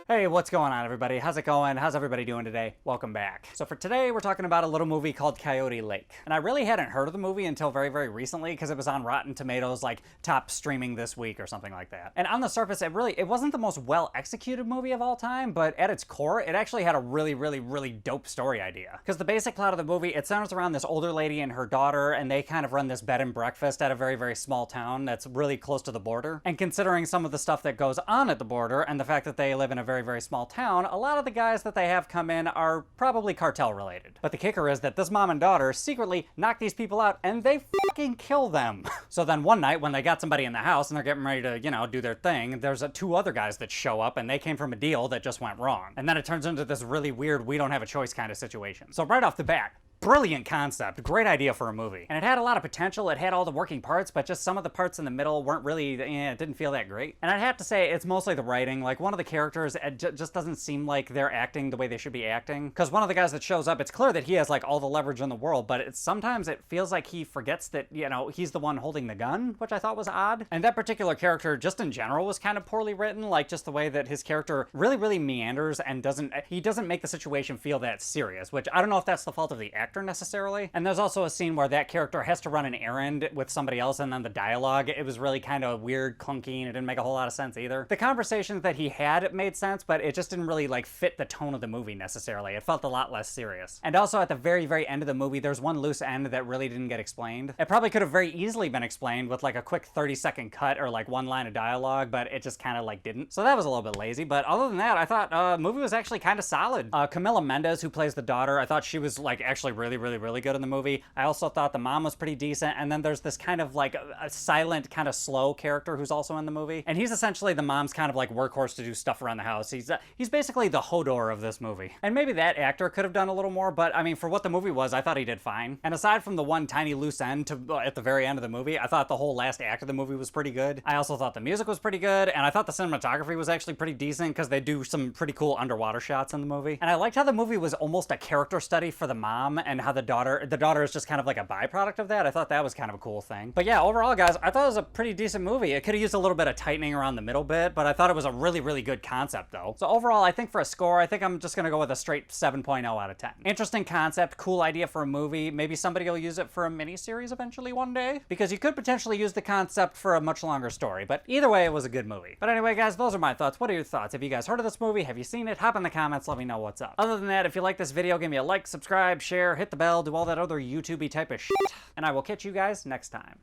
Hey, what's going on, everybody? How's it going? How's everybody doing today? Welcome back. So for today, we're talking about a little movie called Coyote Lake. And I really hadn't heard of the movie until very, very recently because it was on Rotten Tomatoes, like top streaming this week or something like that. And on the surface, it wasn't the most well-executed movie of all time, but at its core, it actually had a really dope story idea. Because the basic plot of the movie, it centers around this older lady and her daughter, and they kind of run this bed and breakfast at a very small town that's really close to the border. And considering some of the stuff that goes on at the border and the fact that they live in a very small town, a lot of the guys that they have come in are probably cartel related. But the kicker is that this mom and daughter secretly knock these people out and they fucking kill them. So then one night when they got somebody in the house and they're getting ready to, do their thing, there's two other guys that show up and they came from a deal that just went wrong. And then it turns into this really weird, we don't have a choice kind of situation. So right off the bat, brilliant concept, great idea for a movie. And it had a lot of potential, it had all the working parts, but just some of the parts in the middle weren't really, it didn't feel that great. And I'd have to say, it's mostly the writing. Like, one of the characters, it just doesn't seem like they're acting the way they should be acting. Because one of the guys that shows up, it's clear that he has, like, all the leverage in the world, but sometimes it feels like he forgets that, he's the one holding the gun, which I thought was odd. And that particular character, just in general, was kind of poorly written, like, just the way that his character really meanders and doesn't make the situation feel that serious, which I don't know if that's the fault of the actor necessarily. And there's also a scene where that character has to run an errand with somebody else, and then the dialogue, it was really kind of weird, clunky, and it didn't make a whole lot of sense either. The conversations that he had made sense, but it just didn't really, like, fit the tone of the movie necessarily. It felt a lot less serious. And also at the very end of the movie, there's one loose end that really didn't get explained. It probably could have very easily been explained with, like, a quick 30-second cut or, like, one line of dialogue, but it just kind of, like, didn't. So that was a little bit lazy, but other than that, I thought the movie was actually kind of solid. Camila Mendes, who plays the daughter, I thought she was, like, actually really good in the movie. I also thought the mom was pretty decent, and then there's this kind of like a silent, kind of slow character who's also in the movie, and he's essentially the mom's kind of like workhorse to do stuff around the house. He's basically the Hodor of this movie. And maybe that actor could have done a little more, but I mean, for what the movie was, I thought he did fine. And aside from the one tiny loose end at the very end of the movie, I thought the whole last act of the movie was pretty good. I also thought the music was pretty good, and I thought the cinematography was actually pretty decent because they do some pretty cool underwater shots in the movie. And I liked how the movie was almost a character study for the mom and how the daughter is just kind of like a byproduct of that. I thought that was kind of a cool thing. But yeah, overall, guys, I thought it was a pretty decent movie. It could have used a little bit of tightening around the middle bit, but I thought it was a really good concept, though. So overall, I think for a score, I think I'm just gonna go with a straight 7.0 out of 10. Interesting concept, cool idea for a movie. Maybe somebody will use it for a miniseries eventually one day, because you could potentially use the concept for a much longer story. But either way, it was a good movie. But anyway, guys, those are my thoughts. What are your thoughts? Have you guys heard of this movie? Have you seen it? Hop in the comments, let me know what's up. Other than that, if you like this video, give me a like, subscribe, share, hit the bell, do all that other YouTube-y type of shit, and I will catch you guys next time.